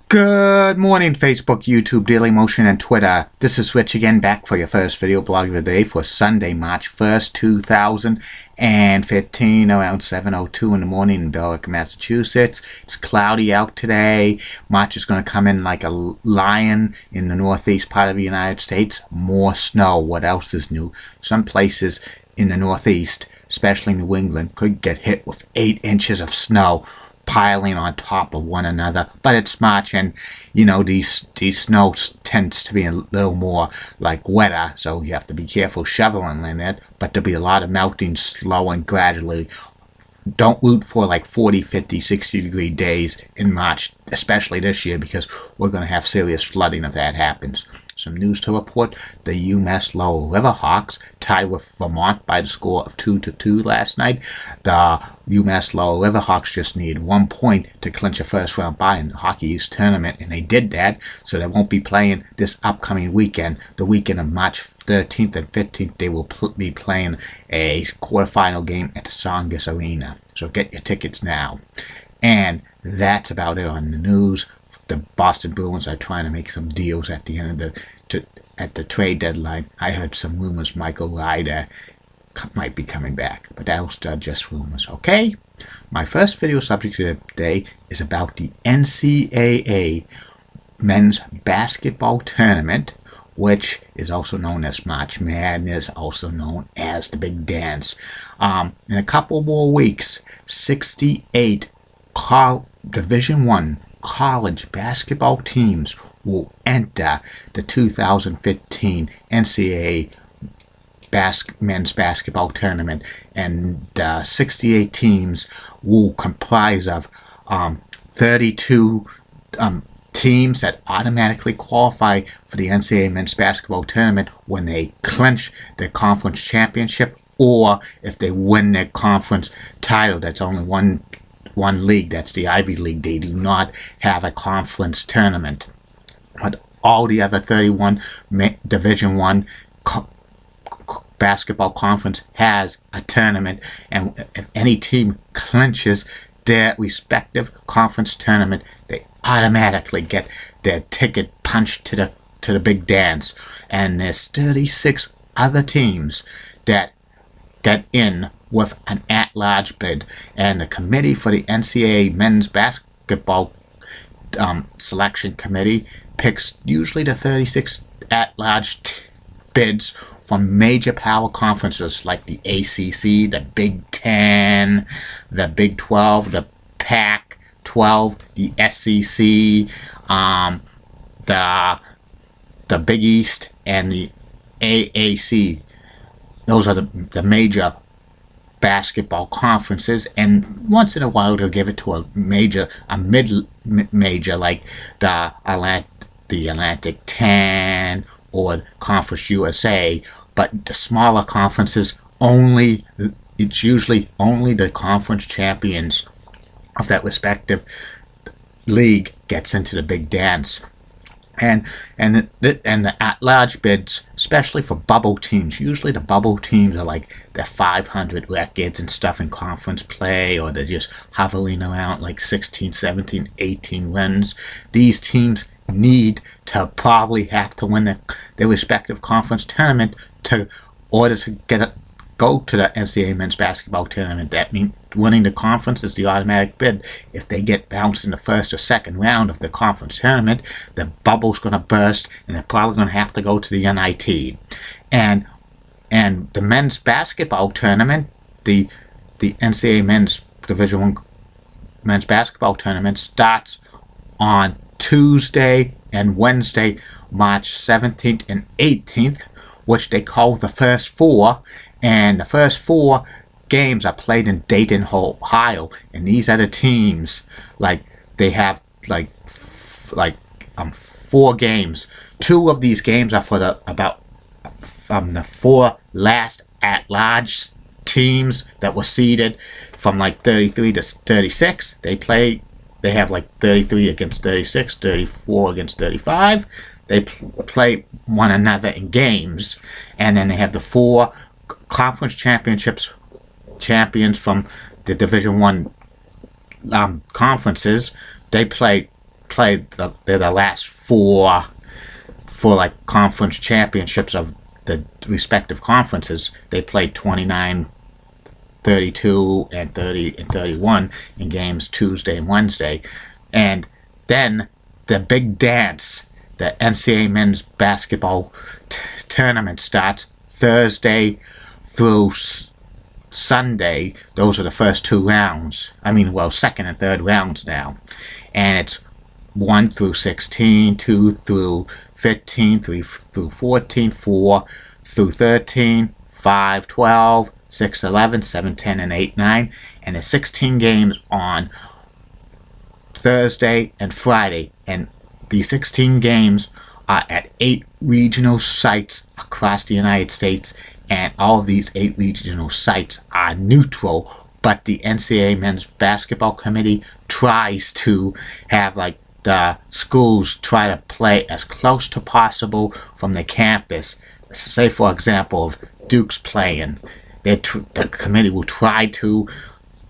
Good morning, Facebook, YouTube, Dailymotion, and Twitter. This is Rich again, back for your first video blog of the day for Sunday, March 1st, 2015, around 7:02 in the morning in Berwick, Massachusetts. It's cloudy out today. March is going to come in like a lion in the northeast part of the United States. More snow. What else is new? Some places in the northeast, especially New England, could get hit with 8 inches of snow piling on top of one another. But it's March, and you know, these snow tends to be a little more like wetter, so you have to be careful shoveling in it. But there'll be a lot of melting slow and gradually. Don't root for like 40, 50, 60 degree days in March, especially this year, because we're going to have serious flooding if that happens. Some news to report. The UMass Lowell Riverhawks tied with Vermont by the score of 2-2 last night. The UMass Lowell Riverhawks just need 1 point to clinch a first round bye in the Hockey East tournament, and they did that, so they won't be playing this upcoming weekend. The weekend of March 13th and 15th, they will be playing a quarterfinal game at the Songus Arena. So get your tickets now. And that's about it on the news. The Boston Bruins are trying to make some deals at the end of the trade deadline. I heard some rumors Michael Ryder might be coming back, but those are just rumors, okay? My first video subject of the day is about the NCAA men's basketball tournament, which is also known as March Madness, also known as the Big Dance. In a couple more weeks, 68 Division I college basketball teams will enter the 2015 NCAA men's basketball tournament, and 68 teams will comprise of 32 teams that automatically qualify for the NCAA men's basketball tournament when they clinch their conference championship, or if they win their conference title. That's only one league, that's the Ivy League. They do not have a conference tournament. But all the other 31 Division I basketball conference has a tournament, and if any team clinches their respective conference tournament, they automatically get their ticket punched to the Big Dance. And there's 36 other teams that get in with an at-large bid, and the committee for the NCAA men's basketball selection committee picks usually the 36 at-large bids from major power conferences like the ACC, the Big 10, the Big 12, the Pac-12, the SEC, the Big East, and the AAC. Those are the major basketball conferences, and once in a while they'll give it to a mid-major like the Atlantic 10 or Conference USA. But the smaller conferences, it's usually only the conference champions of that respective league gets into the Big Dance. And the at-large bids, especially for bubble teams. Usually the bubble teams are like the 500 records and stuff in conference play, or they're just hovering around like 16, 17, 18 wins. These teams need to probably have to win their respective conference tournament in order to go to the NCAA men's basketball tournament. That means winning the conference is the automatic bid. If they get bounced in the first or second round of the conference tournament, the bubble's going to burst, and they're probably going to have to go to the NIT. And the men's basketball tournament, the NCAA men's Division I men's basketball tournament, starts on Tuesday and Wednesday, March 17th and 18th, which they call the first four. And the first 4 games are played in Dayton, Ohio, and these are the teams. Like they have like 4 games. 2 of these games are for the 4 last at-large teams that were seeded from like 33 to 36. They have like 33 against 36, 34 against 35. They play one another in games, and then they have the 4 conference champions from the Division I conferences. They play they're the last four for like conference championships of the respective conferences. They played 29, 32, and 30 and 31 in games Tuesday and Wednesday. And then the big dance, the NCAA men's basketball tournament, starts Thursday through Sunday. Those are the first two rounds. Second and third rounds now. And it's 1 through 16, 2 through 15, 3 through 14, 4 through 13, 5, 12, 6, 11, 7, 10, and 8, 9. And there's 16 games on Thursday and Friday. And these 16 games are at 8 regional sites across the United States. And all of these 8 regional sites are neutral. But the NCAA Men's Basketball Committee tries to have the schools try to play as close to possible from the campus. Say, for example, if Duke's playing, the committee will try to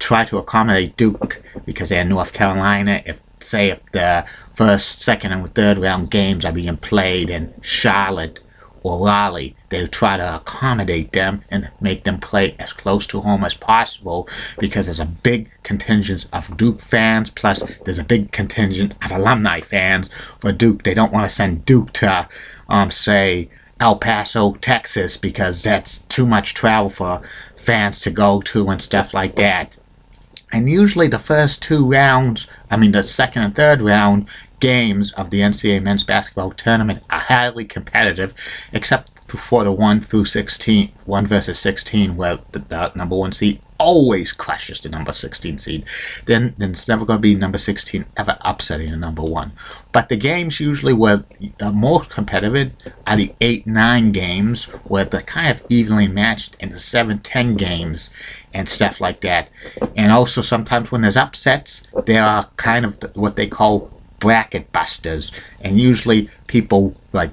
accommodate Duke because they're in North Carolina. If the first, second, and third round games are being played in Charlotte or Raleigh, they try to accommodate them and make them play as close to home as possible, because there's a big contingent of Duke fans, plus there's a big contingent of alumni fans for Duke. They don't want to send Duke to, say, El Paso, Texas, because that's too much travel for fans to go to and stuff like that. And usually the first two rounds, the second and third round games of the NCAA men's basketball tournament are highly competitive, except for the 1 through 16, 1 versus 16, where the number 1 seed always crushes the number 16 seed. Then it's never going to be number 16 ever upsetting the number 1. But the games usually where are most competitive are the 8-9 games, where they're kind of evenly matched, into 7-10 games and stuff like that. And also sometimes when there's upsets, there are kind of what they call bracket busters, and usually people write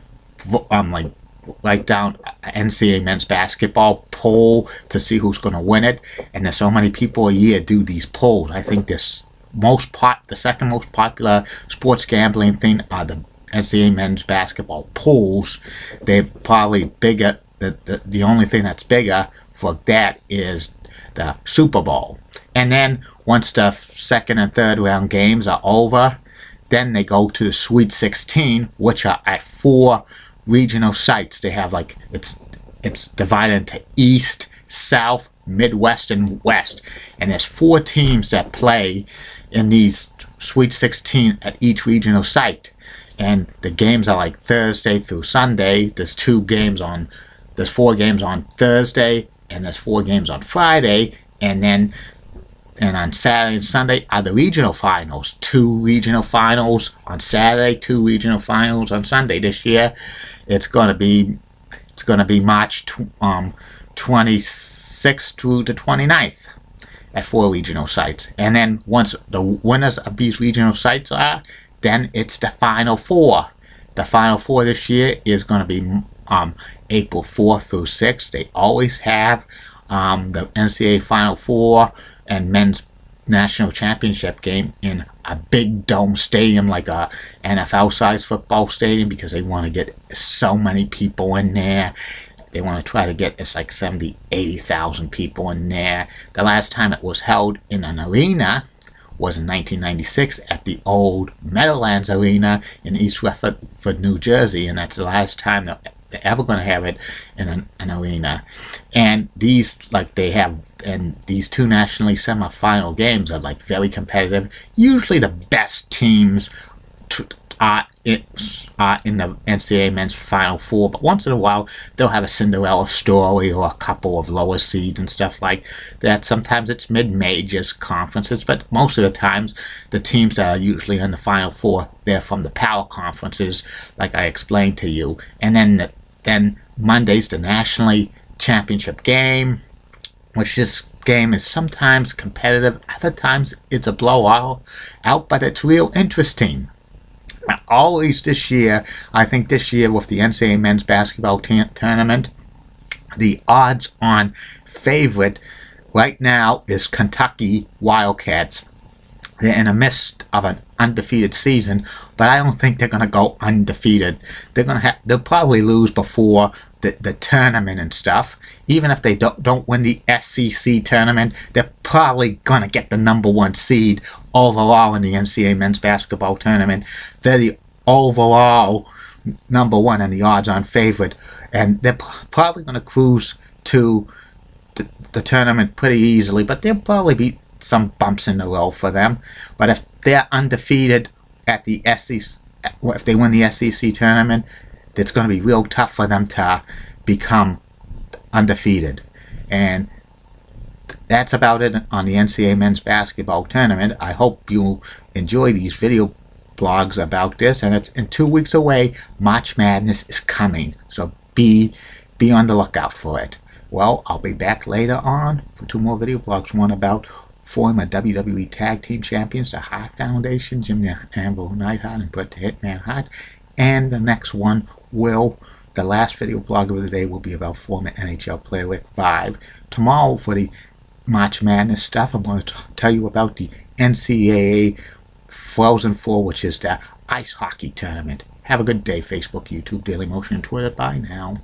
down NCAA men's basketball poll to see who's going to win it, and there's so many people a year do these polls. I think the second most popular sports gambling thing are the NCAA men's basketball polls. They're probably bigger. The only thing that's bigger for that is the Super Bowl. And then once the second and third round games are over, then they go to the Sweet 16, which are at 4 regional sites. They have it's divided into East, South, Midwest, and West. And there's 4 teams that play in these Sweet 16 at each regional site. And the games are Thursday through Sunday. There's 4 games on Thursday, and there's 4 games on Friday, and on Saturday and Sunday are the regional finals. 2 regional finals on Saturday, 2 regional finals on Sunday. This year, it's going to be March 26th through the 29th at 4 regional sites. And then once the winners of these regional sites are, then it's the Final Four. The Final Four this year is going to be April 4th through 6th. They always have the NCAA Final Four and men's national championship game in a big dome stadium, like a NFL-sized football stadium, because they want to get so many people in there. They want to try to get 70,000-80,000 people in there. The last time it was held in an arena was in 1996 at the old Meadowlands Arena in East Rutherford, New Jersey, and that's the last time they're ever going to have it in an arena. And these these 2 nationally semifinal games are very competitive. Usually the best teams are in the NCAA men's Final Four, but once in a while they'll have a Cinderella story or a couple of lower seeds and stuff like that. Sometimes it's mid-majors conferences, but most of the times the teams that are usually in the Final Four, they're from the power conferences, like I explained to you. And then Monday's the nationally championship game, which this game is sometimes competitive, other times it's a blowout, but it's real interesting. Always this year, I think this year with the NCAA men's basketball tournament, the odds-on favorite right now is Kentucky Wildcats. They're in the midst of an undefeated season, but I don't think they're going to go undefeated. They'll probably lose before the tournament and stuff. Even if they don't win the SEC tournament, they're probably going to get the #1 seed overall in the NCAA men's basketball tournament. They're the overall #1 and the odds-on favorite, and they're probably going to cruise to the tournament pretty easily, but there'll probably be some bumps in the road for them. But if they're undefeated at the SEC, if they win the SEC tournament, it's going to be real tough for them to become undefeated. And that's about it on the NCAA men's basketball tournament. I hope you enjoy these video blogs about this, and it's in 2 weeks away. March Madness is coming, so be on the lookout for it. Well, I'll be back later on for 2 more video blogs. One about former WWE Tag Team Champions, the Hart Foundation, Jim the Anvil Neidhart and Bret the Hitman Hart. And the next one the last video blog of the day will be about former NHL player Rick Vibe. Tomorrow for the March Madness stuff, I'm going to tell you about the NCAA Frozen Four, which is the ice hockey tournament. Have a good day, Facebook, YouTube, Daily Motion, and Twitter. Bye now.